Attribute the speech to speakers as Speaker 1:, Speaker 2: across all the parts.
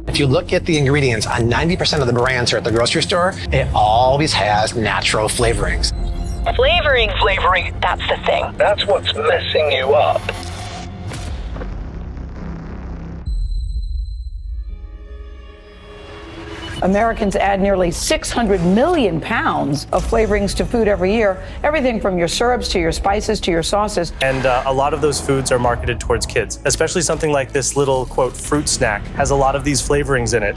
Speaker 1: If you look at the ingredients on 90% of the brands here at the grocery store, it always has natural flavorings.
Speaker 2: Flavoring, that's the thing.
Speaker 3: That's what's messing you up.
Speaker 4: Americans add nearly 600 million pounds of flavorings to food every year, everything from your syrups to your spices to your sauces.
Speaker 5: And a lot of those foods are marketed towards kids, especially something like this little, quote, fruit snack has a lot of these flavorings in it.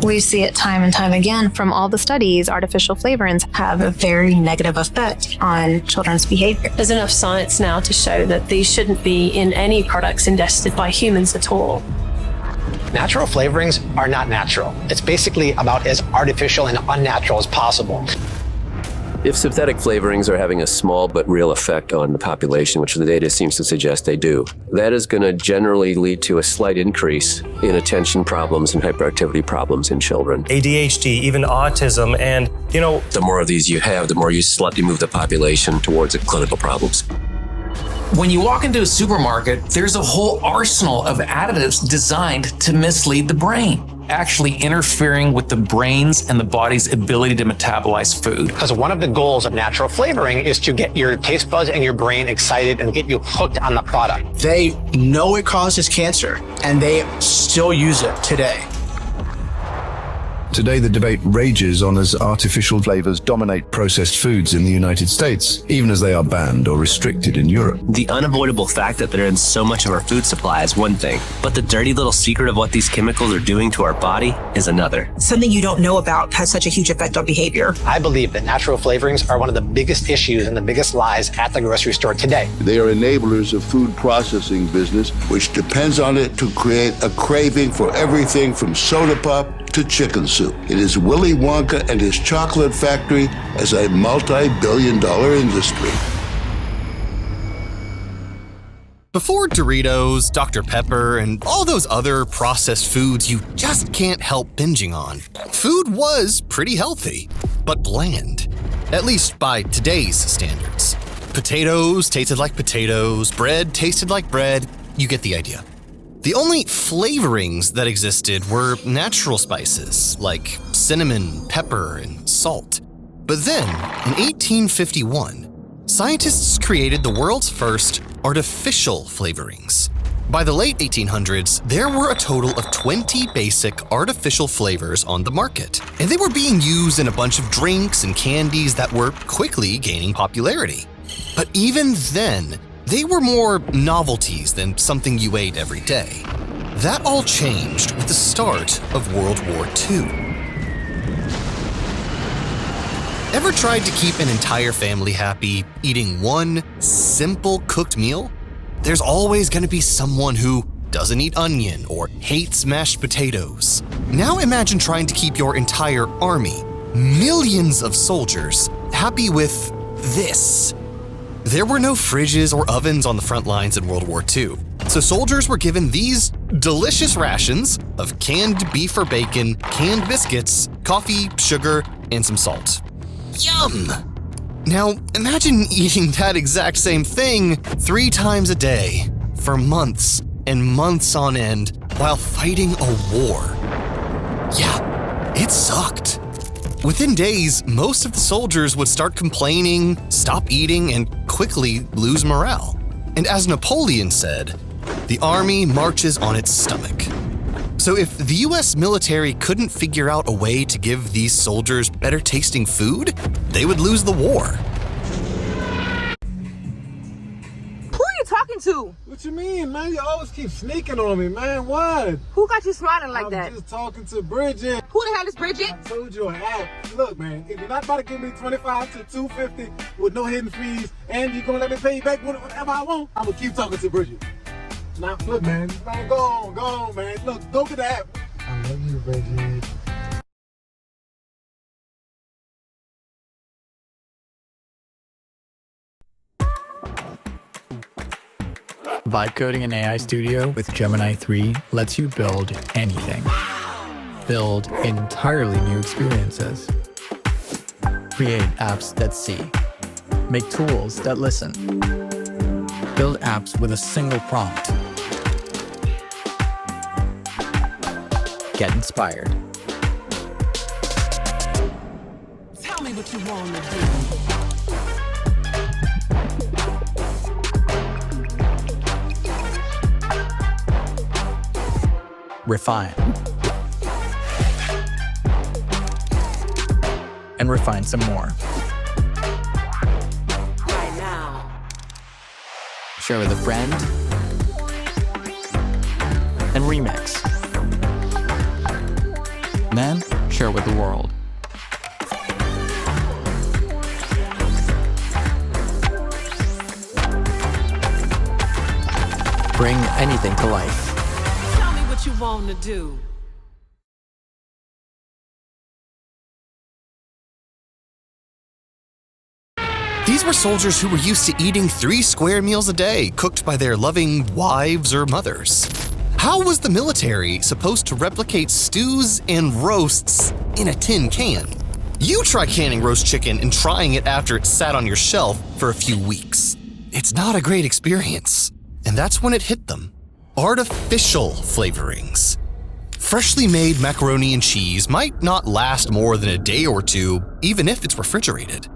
Speaker 6: We see it time and time again from all the studies. Artificial flavorings have a very negative effect on children's behavior.
Speaker 7: There's enough science now to show that these shouldn't be in any products ingested by humans at all.
Speaker 1: Natural flavorings are not natural. It's basically about as artificial and unnatural as possible.
Speaker 8: If synthetic flavorings are having a small but real effect on the population, which the data seems to suggest they do, that is going to generally lead to a slight increase in attention problems and hyperactivity problems in children.
Speaker 5: ADHD, even autism, and,
Speaker 8: the more of these you have, the more you slightly move the population towards clinical problems.
Speaker 9: When you walk into a supermarket, there's a whole arsenal of additives designed to mislead the brain, actually interfering with the brain's and the body's ability to metabolize food.
Speaker 1: Because one of the goals of natural flavoring is to get your taste buds and your brain excited and get you hooked on the product.
Speaker 10: They know it causes cancer, and they still use it today.
Speaker 11: Today, the debate rages on as artificial flavors dominate processed foods in the United States, even as they are banned or restricted in Europe.
Speaker 12: The unavoidable fact that they're in so much of our food supply is one thing, but the dirty little secret of what these chemicals are doing to our body is another.
Speaker 13: Something you don't know about has such a huge effect on behavior.
Speaker 1: I believe that natural flavorings are one of the biggest issues and the biggest lies at the grocery store today.
Speaker 14: They are enablers of food processing business, which depends on it to create a craving for everything from soda pop to chicken soup. It is Willy Wonka and his chocolate factory as a multi-billion-dollar industry.
Speaker 15: Before Doritos, Dr. Pepper, and all those other processed foods you just can't help binging on, food was pretty healthy, but bland. At least by today's standards. Potatoes tasted like potatoes, bread tasted like bread, you get the idea. The only flavorings that existed were natural spices like cinnamon, pepper, and salt. But then, in 1851, scientists created the world's first artificial flavorings. By the late 1800s, there were a total of 20 basic artificial flavors on the market, and they were being used in a bunch of drinks and candies that were quickly gaining popularity. But even then, they were more novelties than something you ate every day. That all changed with the start of World War II. Ever tried to keep an entire family happy eating one simple cooked meal? There's always going to be someone who doesn't eat onion or hates mashed potatoes. Now imagine trying to keep your entire army, millions of soldiers, happy with this. There were no fridges or ovens on the front lines in World War II, so soldiers were given these delicious rations of canned beef or bacon, canned biscuits, coffee, sugar, and some salt. Yum! Now, imagine eating that exact same thing 3 times a day, for months and months on end, while fighting a war. Yeah, it sucked. Within days, most of the soldiers would start complaining, stop eating, and quickly lose morale. And as Napoleon said, the army marches on its stomach. So if the US military couldn't figure out a way to give these soldiers better tasting food, they would lose the war.
Speaker 16: Who are you talking to?
Speaker 17: What you mean, man? You always keep sneaking on me, man. What?
Speaker 16: Who got you smiling like that?
Speaker 17: I'm just talking to Bridget.
Speaker 16: Who the hell is Bridget?
Speaker 17: I told you an app. Look, man, if you're not about to give me $25 to $250 with no hidden fees, and you're gonna let me pay you back whatever I want, I'm gonna keep talking to Bridget. Now, look, man, go on, man. Look, go get the app. I love you, Bridget.
Speaker 18: Vibe coding in AI Studio with Gemini 3 lets you build anything. Build entirely new experiences. Create apps that see. Make tools that listen. Build apps with a single prompt. Get inspired.
Speaker 16: Tell me what you want to do.
Speaker 18: Refine. And refine some more.
Speaker 16: Right now.
Speaker 18: Share with a friend. And remix. Then share with the world. Bring anything to life.
Speaker 16: Tell me what you want to do.
Speaker 15: These were soldiers who were used to eating 3 square meals a day, cooked by their loving wives or mothers. How was the military supposed to replicate stews and roasts in a tin can? You try canning roast chicken and trying it after it sat on your shelf for a few weeks. It's not a great experience. And that's when it hit them. Artificial flavorings. Freshly made macaroni and cheese might not last more than a day or two, even if it's refrigerated.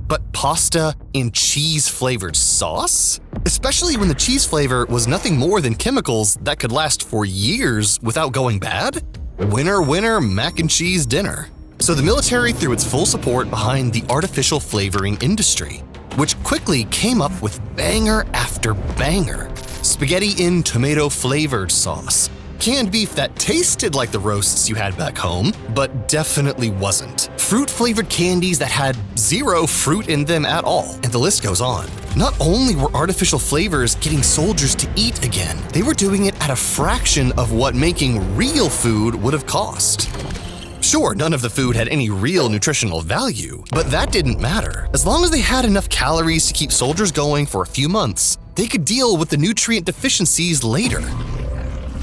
Speaker 15: But pasta in cheese-flavored sauce? Especially when the cheese flavor was nothing more than chemicals that could last for years without going bad? Winner, winner, mac and cheese dinner. So the military threw its full support behind the artificial flavoring industry, which quickly came up with banger after banger. Spaghetti in tomato-flavored sauce. Canned beef that tasted like the roasts you had back home, but definitely wasn't. Fruit-flavored candies that had 0 fruit in them at all, and the list goes on. Not only were artificial flavors getting soldiers to eat again, they were doing it at a fraction of what making real food would have cost. Sure, none of the food had any real nutritional value, but that didn't matter. As long as they had enough calories to keep soldiers going for a few months, they could deal with the nutrient deficiencies later.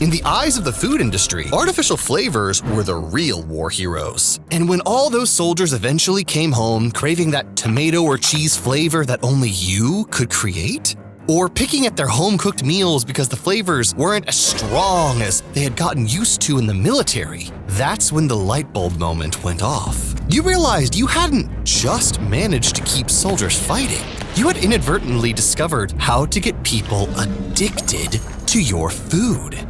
Speaker 15: In the eyes of the food industry, artificial flavors were the real war heroes. And when all those soldiers eventually came home craving that tomato or cheese flavor that only you could create, or picking at their home-cooked meals because the flavors weren't as strong as they had gotten used to in the military, that's when the light bulb moment went off. You realized you hadn't just managed to keep soldiers fighting. You had inadvertently discovered how to get people addicted to your food.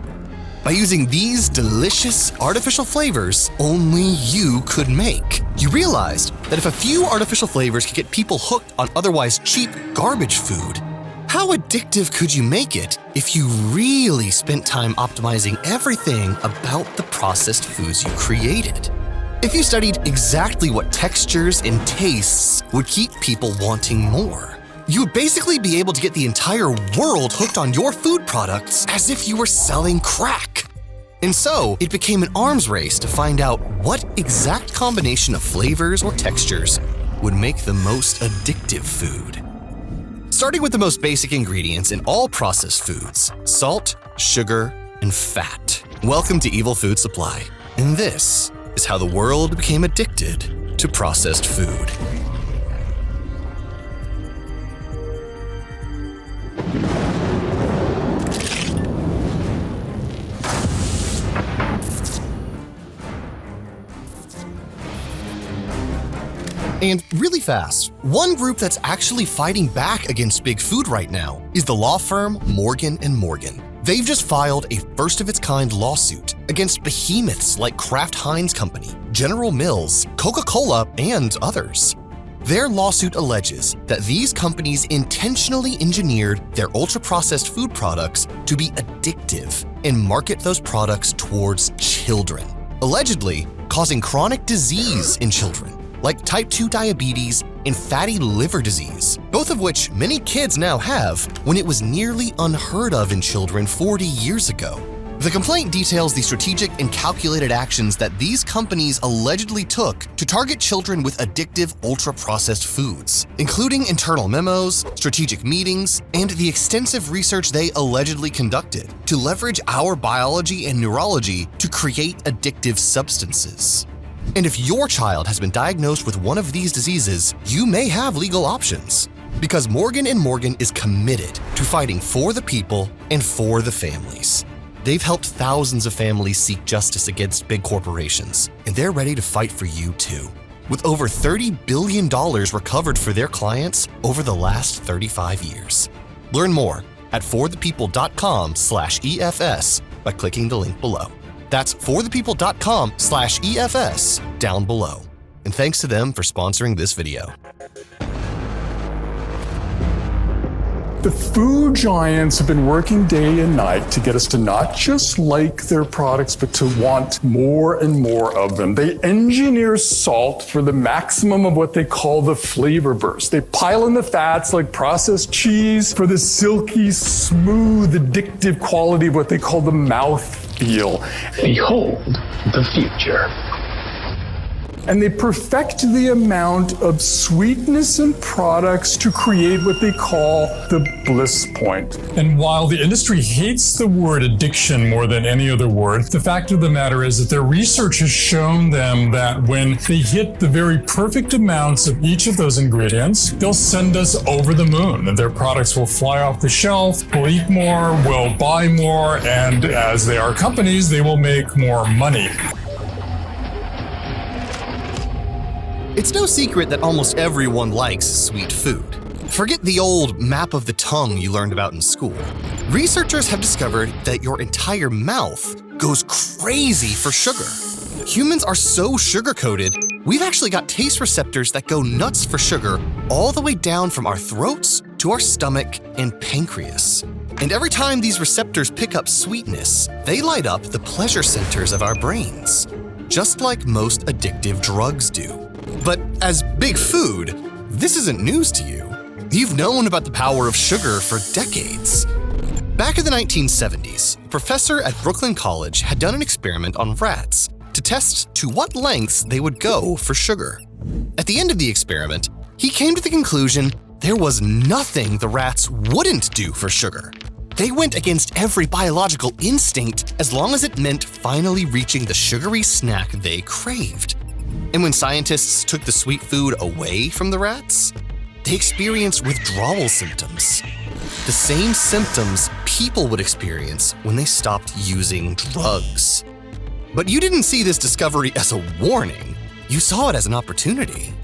Speaker 15: By using these delicious artificial flavors only you could make. You realized that if a few artificial flavors could get people hooked on otherwise cheap garbage food, how addictive could you make it if you really spent time optimizing everything about the processed foods you created? If you studied exactly what textures and tastes would keep people wanting more, you would basically be able to get the entire world hooked on your food products as if you were selling crack. And so, it became an arms race to find out what exact combination of flavors or textures would make the most addictive food. Starting with the most basic ingredients in all processed foods: salt, sugar, and fat. Welcome to Evil Food Supply. And this is how the world became addicted to processed food. And really fast, one group that's actually fighting back against big food right now is the law firm Morgan & Morgan. They've just filed a first-of-its-kind lawsuit against behemoths like Kraft Heinz Company, General Mills, Coca-Cola, and others. Their lawsuit alleges that these companies intentionally engineered their ultra-processed food products to be addictive and market those products towards children, allegedly causing chronic disease in children, like type 2 diabetes and fatty liver disease, both of which many kids now have when it was nearly unheard of in children 40 years ago. The complaint details the strategic and calculated actions that these companies allegedly took to target children with addictive ultra-processed foods, including internal memos, strategic meetings, and the extensive research they allegedly conducted to leverage our biology and neurology to create addictive substances. And if your child has been diagnosed with one of these diseases, you may have legal options, because Morgan & Morgan is committed to fighting for the people and for the families. They've helped thousands of families seek justice against big corporations, and they're ready to fight for you too. With over $30 billion recovered for their clients over the last 35 years. Learn more at forthepeople.com/EFS by clicking the link below. That's forthepeople.com/EFS down below. And thanks to them for sponsoring this video.
Speaker 19: The food giants have been working day and night to get us to not just like their products, but to want more and more of them. They engineer salt for the maximum of what they call the flavor burst. They pile in the fats like processed cheese for the silky, smooth, addictive quality of what they call the mouthfeel. Behold the future. And they perfect the amount of sweetness in products to create what they call the bliss point. And while the industry hates the word addiction more than any other word, the fact of the matter is that their research has shown them that when they hit the very perfect amounts of each of those ingredients, they'll send us over the moon. And their products will fly off the shelf, we'll eat more, we'll buy more, and as they are companies, they will make more money.
Speaker 15: It's no secret that almost everyone likes sweet food. Forget the old map of the tongue you learned about in school. Researchers have discovered that your entire mouth goes crazy for sugar. Humans are so sugar-coated, we've actually got taste receptors that go nuts for sugar all the way down from our throats to our stomach and pancreas. And every time these receptors pick up sweetness, they light up the pleasure centers of our brains, just like most addictive drugs do. But as Big Food, this isn't news to you. You've known about the power of sugar for decades. Back in the 1970s, a professor at Brooklyn College had done an experiment on rats to test to what lengths they would go for sugar. At the end of the experiment, he came to the conclusion there was nothing the rats wouldn't do for sugar. They went against every biological instinct as long as it meant finally reaching the sugary snack they craved. And when scientists took the sweet food away from the rats, they experienced withdrawal symptoms. The same symptoms people would experience when they stopped using drugs. But you didn't see this discovery as a warning. You saw it as an opportunity.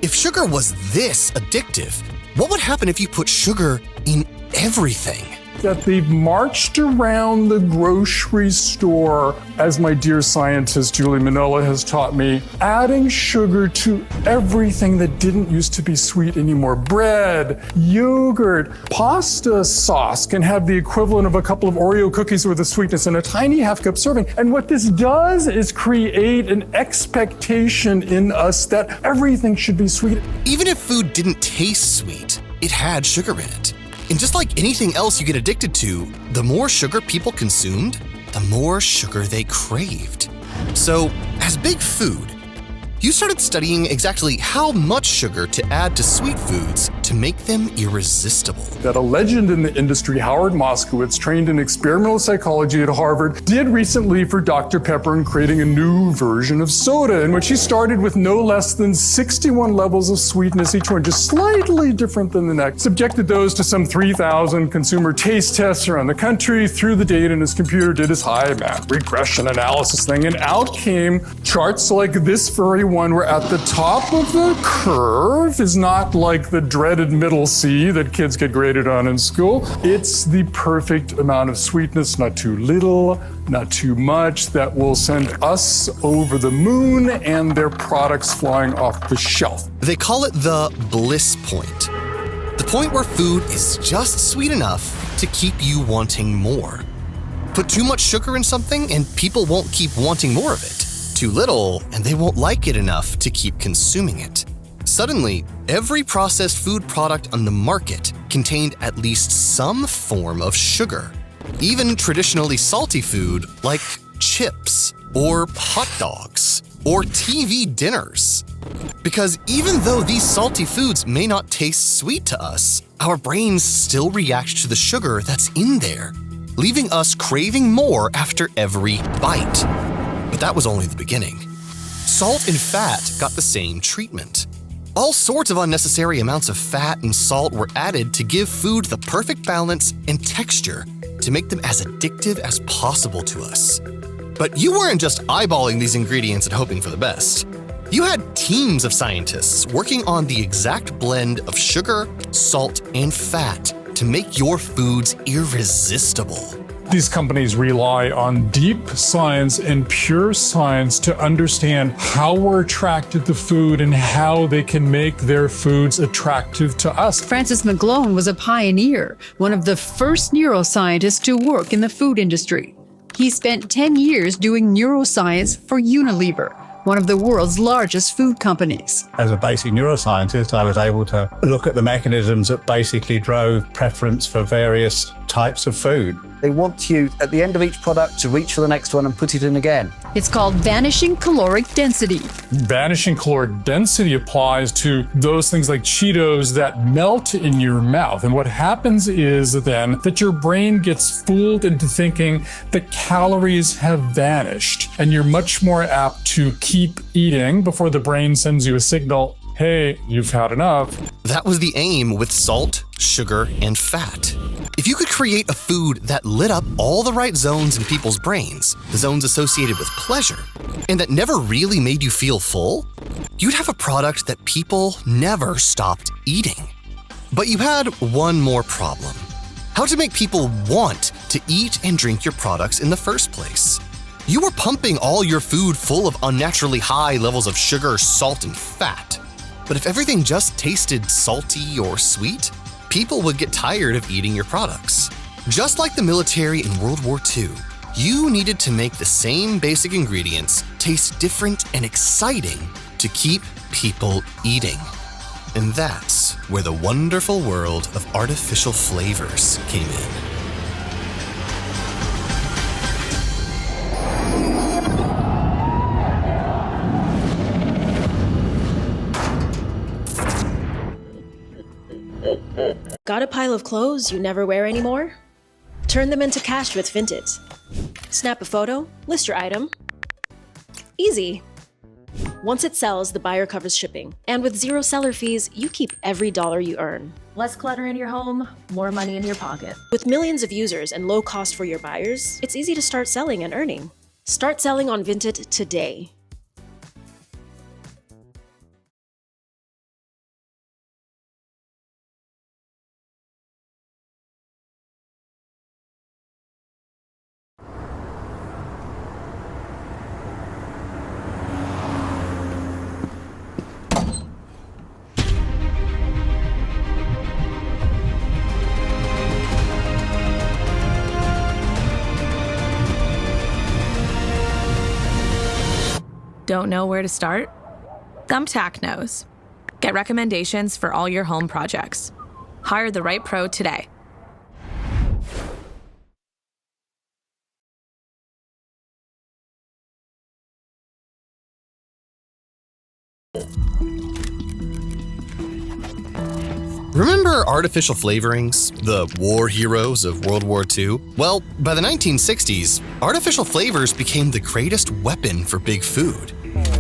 Speaker 15: If sugar was this addictive, what would happen if you put sugar in everything?
Speaker 19: That they've marched around the grocery store, as my dear scientist Julie Manola has taught me, adding sugar to everything that didn't used to be sweet anymore. Bread, yogurt, pasta sauce can have the equivalent of a couple of Oreo cookies worth of sweetness in a tiny half-cup serving. And what this does is create an expectation in us that everything should be sweet.
Speaker 15: Even if food didn't taste sweet, it had sugar in it. And just like anything else you get addicted to, the more sugar people consumed, the more sugar they craved. So, as Big Food, you started studying exactly how much sugar to add to sweet foods to make them irresistible.
Speaker 19: That a legend in the industry, Howard Moskowitz, trained in experimental psychology at Harvard, did recently for Dr. Pepper in creating a new version of soda, in which he started with no less than 61 levels of sweetness, each one just slightly different than the next. Subjected those to some 3,000 consumer taste tests around the country, threw the data in his computer, did his high math regression analysis thing, and out came charts like this very one, where at the top of the curve is not like the dreaded middle C that kids get graded on in school. It's the perfect amount of sweetness, not too little, not too much, that will send us over the moon and their products flying off the shelf.
Speaker 15: They call it the bliss point. The point where food is just sweet enough to keep you wanting more. Put too much sugar in something and people won't keep wanting more of it. Too little, and they won't like it enough to keep consuming it. Suddenly, every processed food product on the market contained at least some form of sugar. Even traditionally salty food like chips or hot dogs or TV dinners. Because even though these salty foods may not taste sweet to us, our brains still react to the sugar that's in there, leaving us craving more after every bite. But that was only the beginning. Salt and fat got the same treatment. All sorts of unnecessary amounts of fat and salt were added to give food the perfect balance and texture to make them as addictive as possible to us. But you weren't just eyeballing these ingredients and hoping for the best. You had teams of scientists working on the exact blend of sugar, salt, and fat to make your foods irresistible.
Speaker 19: These companies rely on deep science and pure science to understand how we're attracted to food and how they can make their foods attractive to us.
Speaker 20: Francis McGlone was a pioneer, one of the first neuroscientists to work in the food industry. He spent 10 years doing neuroscience for Unilever, one of the world's largest food companies.
Speaker 21: As a basic neuroscientist, I was able to look at the mechanisms that basically drove preference for various types of food.
Speaker 22: They want you, at the end of each product, to reach for the next one and put it in again.
Speaker 20: It's called vanishing caloric density.
Speaker 19: Vanishing caloric density applies to those things like Cheetos that melt in your mouth. And what happens is then that your brain gets fooled into thinking that calories have vanished. And you're much more apt to keep eating before the brain sends you a signal, hey, you've had enough.
Speaker 15: That was the aim with salt, sugar, and fat. If you could create a food that lit up all the right zones in people's brains, the zones associated with pleasure, and that never really made you feel full, you'd have a product that people never stopped eating. But you had one more problem: how to make people want to eat and drink your products in the first place. You were pumping all your food full of unnaturally high levels of sugar, salt, and fat. But if everything just tasted salty or sweet, people would get tired of eating your products. Just like the military in World War II, you needed to make the same basic ingredients taste different and exciting to keep people eating. And that's where the wonderful world of artificial flavors came in.
Speaker 23: Got a pile of clothes you never wear anymore? Turn them into cash with Vinted. Snap a photo, list your item. Easy. Once it sells, the buyer covers shipping. And with zero seller fees, you keep every dollar you earn. Less clutter in your home, more money in your pocket. With millions of users and low cost for your buyers, it's easy to start selling and earning. Start selling on Vinted today.
Speaker 24: Don't know where to start? Thumbtack knows. Get recommendations for all your home projects. Hire the right pro today.
Speaker 15: Remember artificial flavorings, the war heroes of World War II? Well, by the 1960s, artificial flavors became the greatest weapon for big food.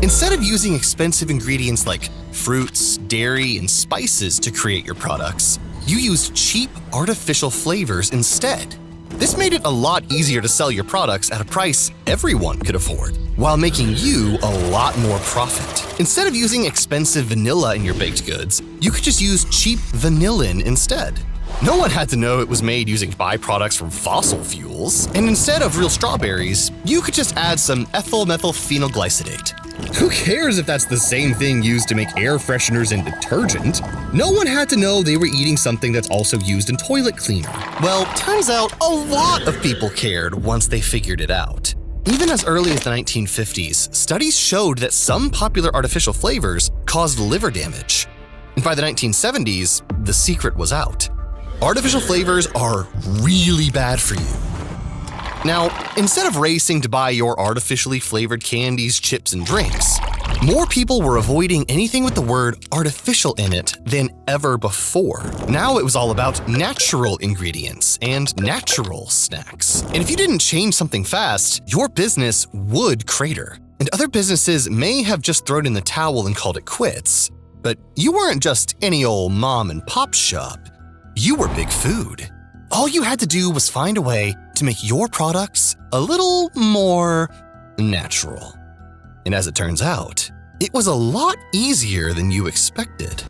Speaker 15: Instead of using expensive ingredients like fruits, dairy, and spices to create your products, you used cheap artificial flavors instead. This made it a lot easier to sell your products at a price everyone could afford, while making you a lot more profit. Instead of using expensive vanilla in your baked goods, you could just use cheap vanillin instead. No one had to know it was made using byproducts from fossil fuels, and instead of real strawberries, you could just add some ethyl methylphenylglycinate. Who cares if that's the same thing used to make air fresheners and detergent? No one had to know they were eating something that's also used in toilet cleaner. Well, turns out a lot of people cared once they figured it out. Even as early as the 1950s, studies showed that some popular artificial flavors caused liver damage. And by the 1970s, the secret was out. Artificial flavors are really bad for you. Now, instead of racing to buy your artificially flavored candies, chips, and drinks, more people were avoiding anything with the word artificial in it than ever before. Now it was all about natural ingredients and natural snacks. And if you didn't change something fast, your business would crater. And other businesses may have just thrown in the towel and called it quits. But you weren't just any old mom and pop shop. You were big food. all you had to do was find a way to make your products a little more natural. And as it turns out, it was a lot easier than you expected.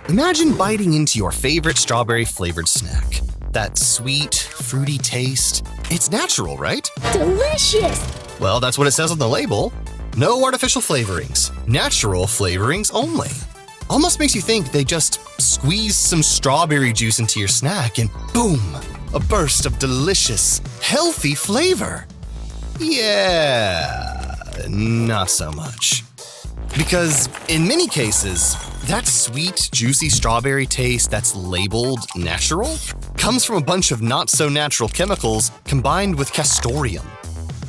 Speaker 15: Imagine biting into your favorite strawberry-flavored snack. That sweet, fruity taste. It's natural, right?
Speaker 2: Delicious!
Speaker 15: Well, that's what it says on the label. No artificial flavorings. Natural flavorings only. Almost makes you think they just squeezed some strawberry juice into your snack and boom, a burst of delicious, healthy flavor. Yeah, not so much. Because in many cases, that sweet, juicy strawberry taste that's labeled natural comes from a bunch of not-so-natural chemicals combined with castoreum.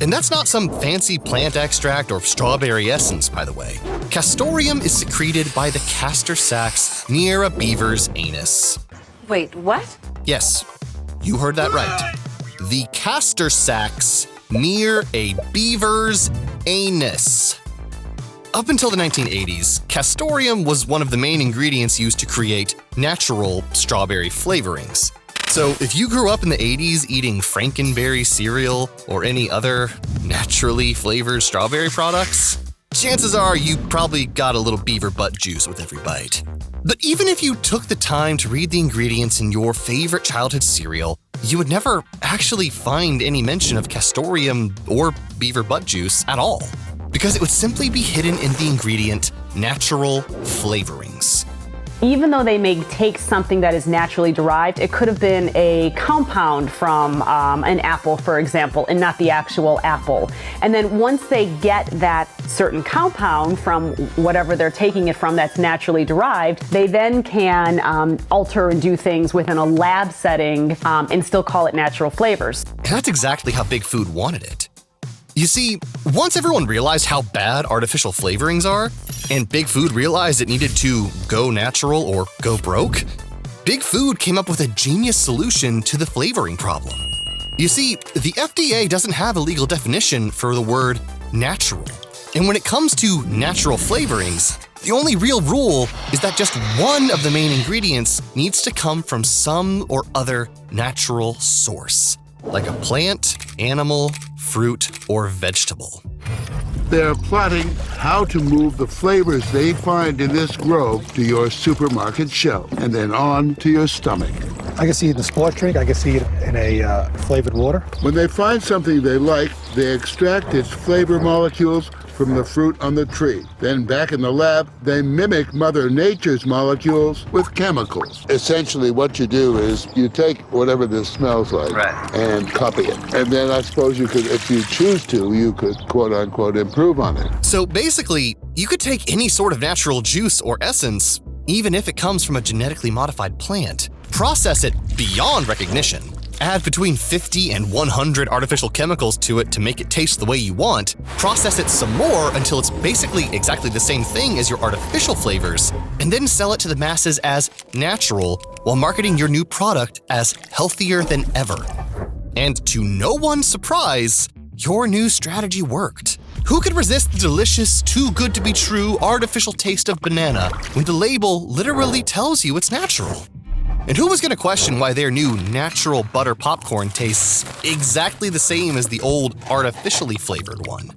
Speaker 15: And that's not some fancy plant extract or strawberry essence, by the way. Castoreum is secreted by the castor sacs near a beaver's anus.
Speaker 2: Wait, what?
Speaker 15: Yes, you heard that right. The castor sacs near a beaver's anus. Up until the 1980s, castoreum was one of the main ingredients used to create natural strawberry flavorings. So if you grew up in the 80s eating Frankenberry cereal or any other naturally flavored strawberry products, chances are you probably got a little beaver butt juice with every bite. But even if you took the time to read the ingredients in your favorite childhood cereal, you would never actually find any mention of castoreum or beaver butt juice at all, because it would simply be hidden in the ingredient natural flavorings.
Speaker 2: Even though they may take something that is naturally derived, it could have been a compound from an apple, for example, and not the actual apple. And then once they get that certain compound from whatever they're taking it from that's naturally derived, they then can alter and do things within a lab setting and still call it natural flavors.
Speaker 15: And that's exactly how Big Food wanted it. You see, once everyone realized how bad artificial flavorings are, and Big Food realized it needed to go natural or go broke, Big Food came up with a genius solution to the flavoring problem. You see, the FDA doesn't have a legal definition for the word natural. And when it comes to natural flavorings, the only real rule is that just one of the main ingredients needs to come from some or other natural source, like a plant, animal, fruit, or vegetable.
Speaker 14: They're plotting how to move the flavors they find in this grove to your supermarket shelf and then on to your stomach.
Speaker 17: I can see it in a sport drink. I can see it in a flavored water.
Speaker 14: When they find something they like, they extract its flavor molecules from the fruit on the tree. Then back in the lab, they mimic Mother Nature's molecules with chemicals. Essentially what you do is you take whatever this smells like and copy it. And then I suppose you could, if you choose to, you could quote unquote improve on it.
Speaker 15: So basically, you could take any sort of natural juice or essence, even if it comes from a genetically modified plant, process it beyond recognition, add between 50 and 100 artificial chemicals to it to make it taste the way you want, process it some more until it's basically exactly the same thing as your artificial flavors, and then sell it to the masses as natural while marketing your new product as healthier than ever. And to no one's surprise, your new strategy worked. Who could resist the delicious, too good to be true artificial taste of banana when the label literally tells you it's natural? And who was going to question why their new natural butter popcorn tastes exactly the same as the old artificially flavored one?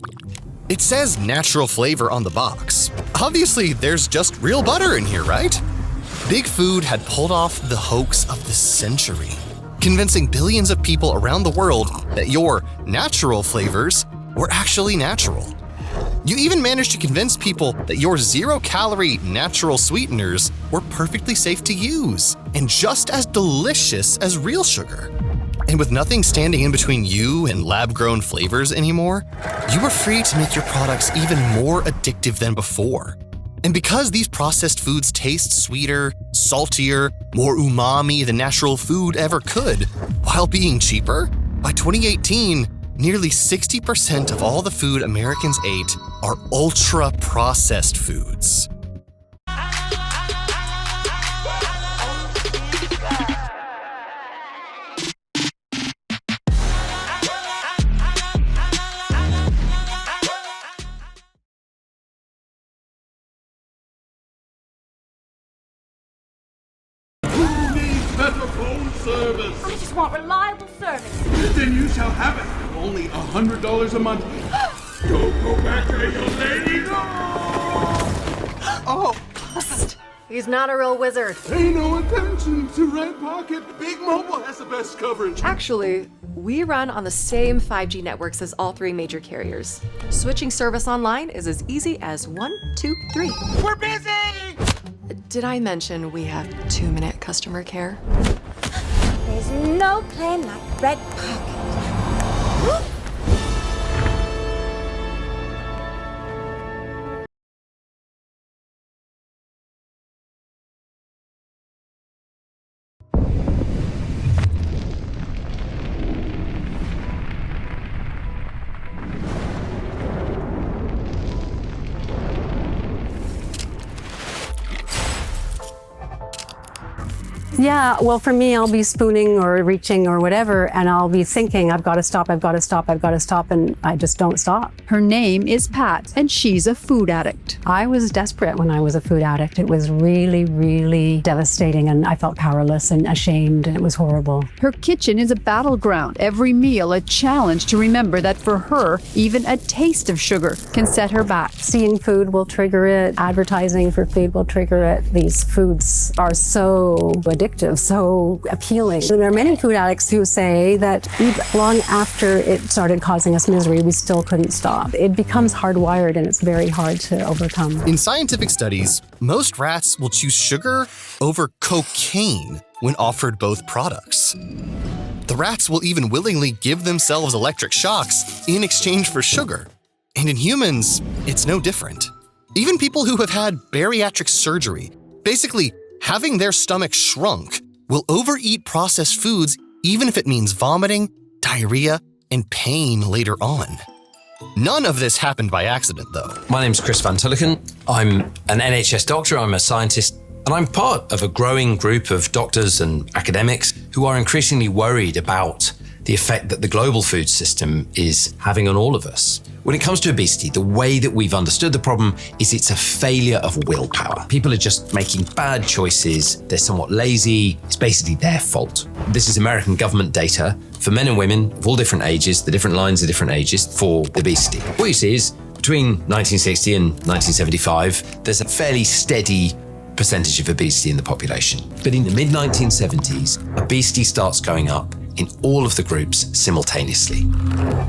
Speaker 15: It says natural flavor on the box. Obviously, there's just real butter in here, right? Big Food had pulled off the hoax of the century, convincing billions of people around the world that your natural flavors were actually natural. You even managed to convince people that your zero-calorie natural sweeteners were perfectly safe to use and just as delicious as real sugar. And with nothing standing in between you and lab-grown flavors anymore, you were free to make your products even more addictive than before. And because these processed foods taste sweeter, saltier, more umami than natural food ever could, while being cheaper, by 2018, nearly 60% of all the food Americans ate are ultra-processed foods.
Speaker 3: better phone service.
Speaker 4: I just want reliable service.
Speaker 3: Then you shall have it for only $100 a month. Don't go back there, young lady. No!
Speaker 4: Oh. He's not a real wizard.
Speaker 3: Pay no attention to Red Pocket. Big Mobile has the best coverage.
Speaker 6: Actually, we run on the same 5G networks as all 3 major carriers. Switching service online is as easy as 1, 2, 3.
Speaker 3: We're busy!
Speaker 6: Did I mention we have 2-minute customer care?
Speaker 4: There's no plan like Red Pocket.
Speaker 7: Yeah, well, for me, I'll be spooning or reaching or whatever, and I'll be thinking, I've got to stop, I've got to stop, I've got to stop, and I just don't stop.
Speaker 20: Her name is Pat, and she's a food addict.
Speaker 7: I was desperate when I was a food addict. It was really, really devastating, and I felt powerless and ashamed, and it was horrible.
Speaker 20: Her kitchen is a battleground, every meal a challenge to remember that for her, even a taste of sugar can set her back.
Speaker 7: Seeing food will trigger it. Advertising for food will trigger it. These foods are so addictive, so appealing. There are many food addicts who say that even long after it started causing us misery, we still couldn't stop. It becomes hardwired, and it's very hard to overcome.
Speaker 15: In scientific studies, most rats will choose sugar over cocaine when offered both products. The rats will even willingly give themselves electric shocks in exchange for sugar. And in humans, it's no different. Even people who have had bariatric surgery, basically having their stomach shrunk, will overeat processed foods even if it means vomiting, diarrhea, and pain later on. None of this happened by accident, though.
Speaker 25: My name's Chris Van Tulliken. I'm an NHS doctor, I'm a scientist, and I'm part of a growing group of doctors and academics who are increasingly worried about the effect that the global food system is having on all of us. When it comes to obesity, the way that we've understood the problem is it's a failure of willpower. People are just making bad choices. They're somewhat lazy. It's basically their fault. This is American government data for men and women of all different ages, the different lines of different ages for obesity. What you see is between 1960 and 1975, there's a fairly steady percentage of obesity in the population. But in the mid-1970s, obesity starts going up in all of the groups simultaneously.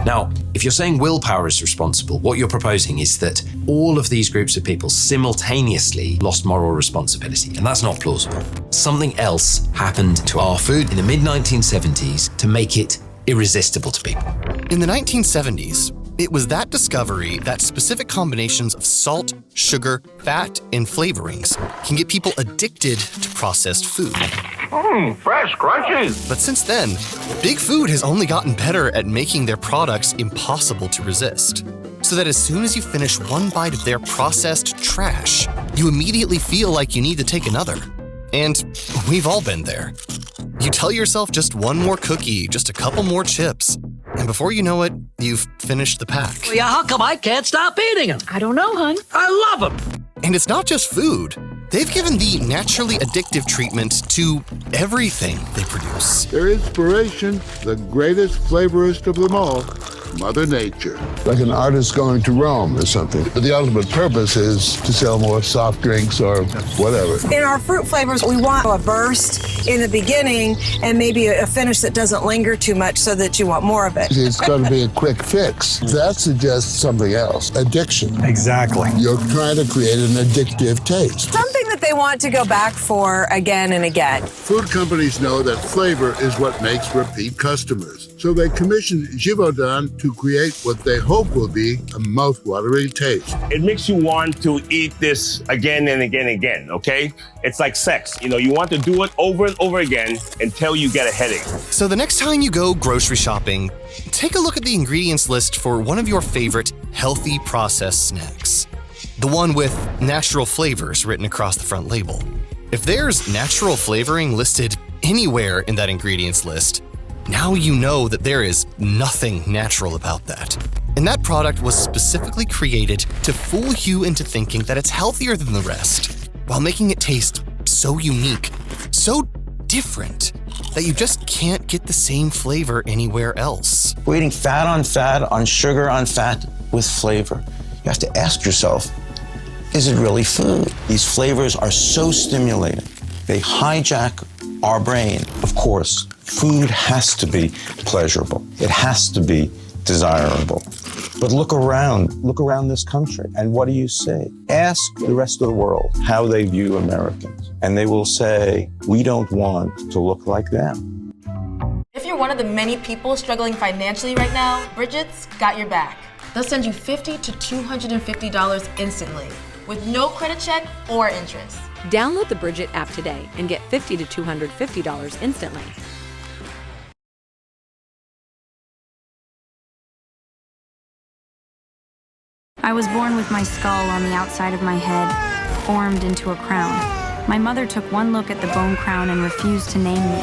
Speaker 25: Now, if you're saying willpower is responsible, what you're proposing is that all of these groups of people simultaneously lost moral responsibility, and that's not plausible. Something else happened to our food in the mid-1970s to make it irresistible to people.
Speaker 15: In the 1970s, it was that discovery that specific combinations of salt, sugar, fat, and flavorings can get people addicted to processed food.
Speaker 3: Fresh, crunchy.
Speaker 15: But since then, Big Food has only gotten better at making their products impossible to resist. So that as soon as you finish one bite of their processed trash, you immediately feel like you need to take another. And we've all been there. You tell yourself just one more cookie, just a couple more chips, and before you know it, you've finished the pack.
Speaker 26: Well, yeah, how come I can't stop eating them?
Speaker 13: I don't know, hun.
Speaker 26: I love them.
Speaker 15: And it's not just food. They've given the naturally addictive treatment to everything they produce.
Speaker 14: Their inspiration, the greatest flavorist of them all, Mother Nature. Like an artist going to Rome or something. But the ultimate purpose is to sell more soft drinks or whatever.
Speaker 13: In our fruit flavors, we want a burst in the beginning and maybe a finish that doesn't linger too much so that you want more of it.
Speaker 14: It's going to be a quick fix. That suggests something else. Addiction.
Speaker 19: Exactly.
Speaker 14: You're trying to create an addictive taste.
Speaker 13: Something that they want to go back for again and again.
Speaker 14: Food companies know that flavor is what makes repeat customers. So they commissioned Givaudan to create what they hope will be a mouth-watering taste.
Speaker 27: It makes you want to eat this again and again and again, okay? It's like sex. You know, you want to do it over and over again until you get a headache.
Speaker 15: So the next time you go grocery shopping, take a look at the ingredients list for one of your favorite healthy processed snacks. The one with natural flavors written across the front label. If there's natural flavoring listed anywhere in that ingredients list, now you know that there is nothing natural about that. And that product was specifically created to fool you into thinking that it's healthier than the rest, while making it taste so unique, so different that you just can't get the same flavor anywhere else.
Speaker 1: We're eating fat on sugar on fat with flavor. You have to ask yourself, is it really food? These flavors are so stimulating. They hijack our brain. Of course, food has to be pleasurable. It has to be desirable. But look around this country, and what do you see? Ask the rest of the world how they view Americans, and they will say, we don't want to look like them.
Speaker 5: If you're one of the many people struggling financially right now, Bridget's got your back. They'll send you $50 to $250 instantly, with no credit check or interest.
Speaker 8: Download the Bridget app today and get $50 to $250 instantly.
Speaker 9: I was born with my skull on the outside of my head, formed into a crown. My mother took one look at the bone crown and refused to name me.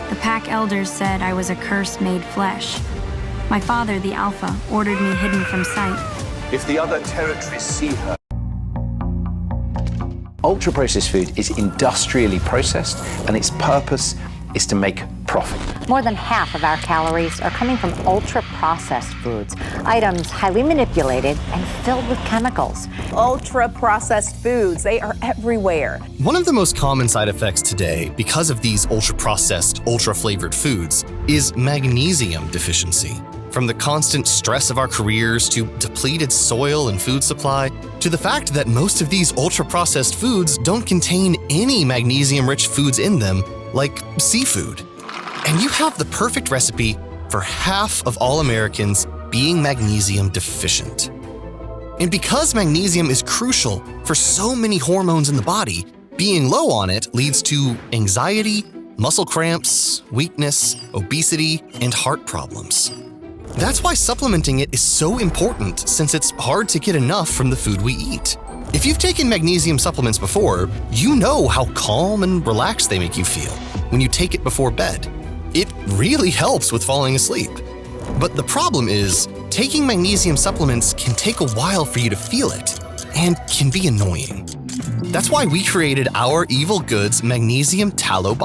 Speaker 9: The pack elders said I was a curse made flesh. My father, the Alpha, ordered me hidden from sight.
Speaker 10: If the other territories see her.
Speaker 11: Ultra-processed food is industrially processed, and its purpose is to make profit.
Speaker 12: More than half of our calories are coming from ultra-processed foods, items highly manipulated and filled with chemicals.
Speaker 28: Ultra-processed foods, they are everywhere.
Speaker 15: One of the most common side effects today, because of these ultra-processed, ultra-flavored foods, is magnesium deficiency. From the constant stress of our careers to depleted soil and food supply, to the fact that most of these ultra-processed foods don't contain any magnesium-rich foods in them, like seafood. And you have the perfect recipe for half of all Americans being magnesium deficient. And because magnesium is crucial for so many hormones in the body, being low on it leads to anxiety, muscle cramps, weakness, obesity, and heart problems. That's why supplementing it is so important, since it's hard to get enough from the food we eat. If you've taken magnesium supplements before, you know how calm and relaxed they make you feel when you take it before bed. It really helps with falling asleep. But the problem is, taking magnesium supplements can take a while for you to feel it, and can be annoying. That's why we created our Evil Goods Magnesium Tallow